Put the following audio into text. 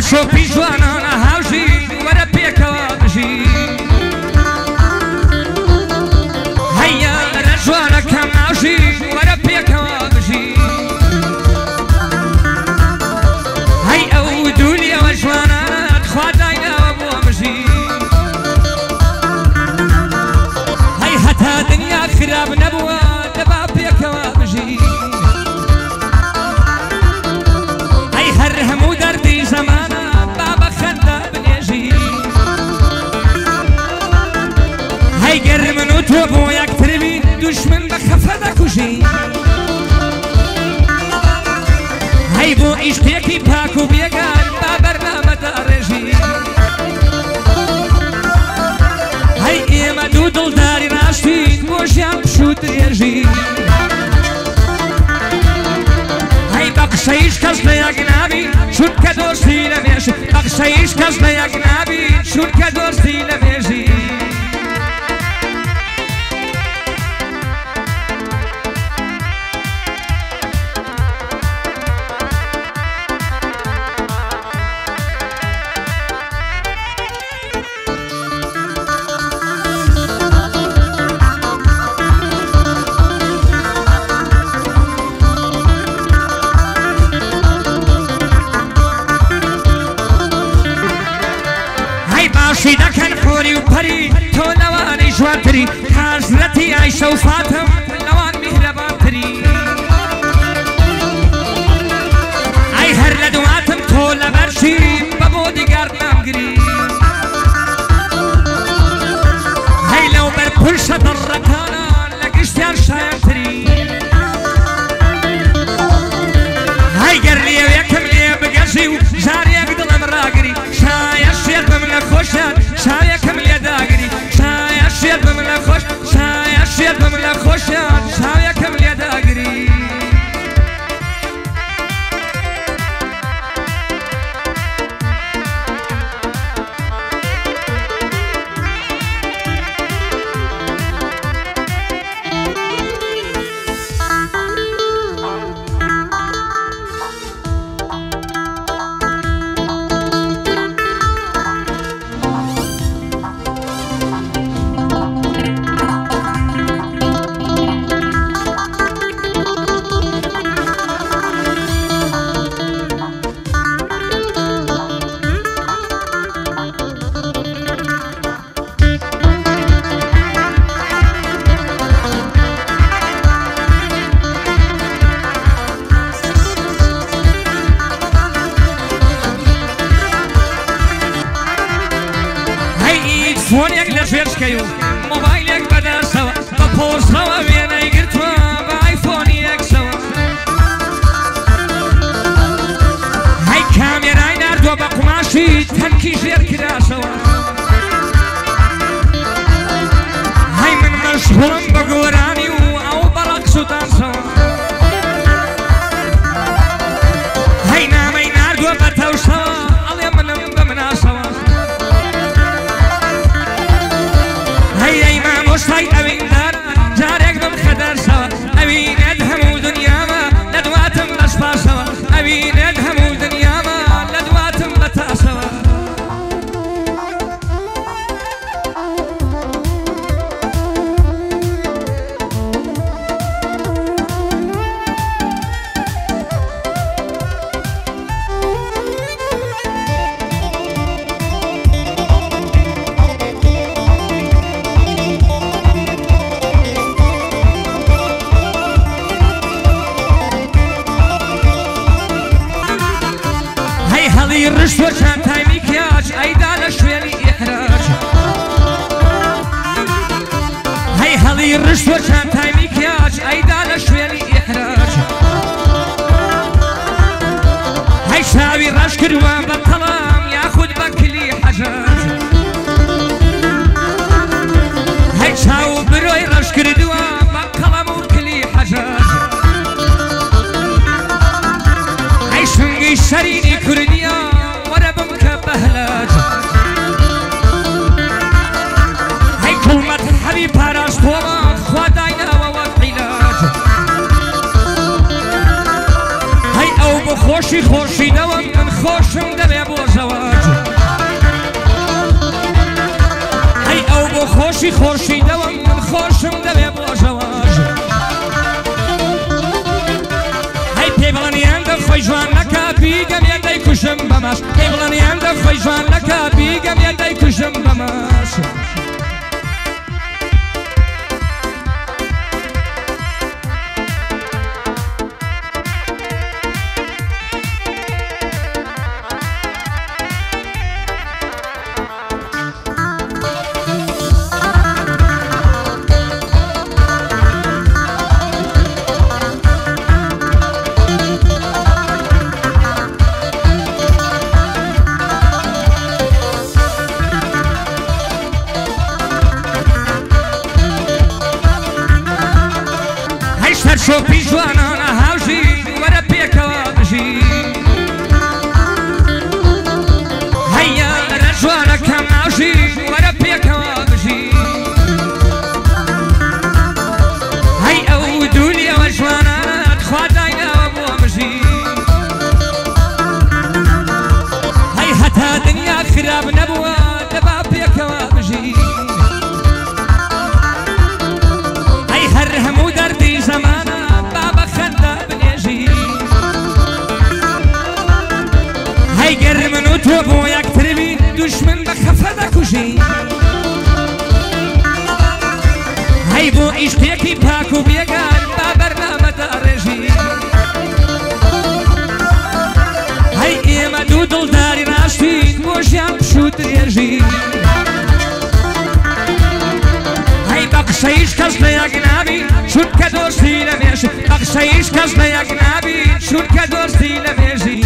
شۆپی جوانانە هاوژین وەرە پێکەوە بژین هەیە لە جوانەکەم ناژین وەرە پێکەوە بژین هەی ئەو دوولیەوە جوانانت خوا داینەوە بۆ بژین هەی هەتا دنیا خراب نەبووە دەبا پێکەوە بژین هەی هەر هەموو دەردی زەمانە با بە خەندا بنێژین هەی گەر من و تۆ بۆ یەکتر بین دوشمن بە خەفە دەکوژین هەی بۆ ئیشتێکی پاک و بێگان با بەرنامەدا ڕێژین هەی ئێمە دوو دڵداری ڕاستین بۆ ژیان پشوو درێژین هەی بە قسەیش کەس لە یەک نابین چونکە دۆستی لە مێژین بە قسەیش کەس لە یەک نابین چونکە دۆستی لە مێژین باشی دەکەن خۆری و پەری تۆ لەوانەی جوانتری کازرەتی ئایشە و فاتم لەوان میهرەبانتری ئەی هەر لە دواتم تۆ لەبەرشی بە بۆ دیگار نامگری هەی لەو بەر پلشە دڕەکانان لە گشتیان شایەنتری هەی گەر لێوێکم لێ بگەژی و جارێک دڵم ڕاگری شایە شێر بم لە خۆشیان شایەکەم لێ داگری شایە شێر بم لە خۆش شایە شێر بم لە خۆشیان شایەکەم لێ داگری فۆنێک لە ژێرشکەی و مۆبایلێک بەدەستەوە بە پۆستەوە وێنەی گرتووە بە ئایفۆنی یەکسەوە هەی کامێرای ناردووە بە قوماشی تەنکی ژێر کراسەوە هەی من مەشغوڵم بە گۆرانی و ئەو بەڕەقس و دانسەوە هەی نامەی ناردووە بە تەوشەوە ئەڵێ منم بە مناسەوە مۆشتای ئەویندار جارێک بم خەدەرسەوە ئەوینێت هەموو دنیامە لە دواتم بەش پاشەوە ئەوینێت هەموو دنیامە لە دواتم بە تاسەوە ڕشت و چانتای میکیاج ئەیدا لە شوێنی ئیحراج هەی هەڵی ڕشت و چانتای میکیاج ئەیدا لە شوێنی ئیحراج هەی چاوی ڕەش کردووە بە تەڵام یاخود بە کلی حەجاج هەی چاو برۆی ڕەش کردووە بە قەڵەم و کلی حەجاج هەی شنگی شەرینی کوردیە هەی کڵمەت حەبی پاراستۆمە خوا داینەوە وەک عیلاج هەی ئەو بۆ خۆشی خۆشی دەوەم من خۆشم دەبێ بۆ زەواج هەی ئەو بۆ خۆشی خۆشی دەوەم من خۆشم دەبێ بۆ زەواج هەی پێی بڵێنیان دەخۆی جوان نەکا بیگەم یە دەیکوژم بەماش پێی بڵێنیان دەخۆی جوان نەکا بیگەم یە دەیکوژم بەماش شۆپی جوانانە هاوژین وەرە پێکەوە بژین هەیە رە جوانەکەم ناوژین وەرە پێکەوە بژین هەی ئەو دوولیەوە جوانانت خوا داینەوە بۆ بژین هەی هەتا دنیا خراب نەبووە دەبا پێکەوە بژین هەی هەر هەموو دەردی زەمان هەیگەر من و تۆ بۆ یەکتر بین دوشمن بە خەفە دەکوژین هەی بۆ ئیشتێکی پاک و بێگان با بەرنامەدا ڕێژین هەی ئێمە دوو دڵداری ڕاستین بۆ ژیان پش و درێژین هەی بە قسەیش کەس لە یەک نابین چونکە دۆستی لە مێژین بە قسەیش کەس لە یەک نابین چونکە دۆستی لە مێژین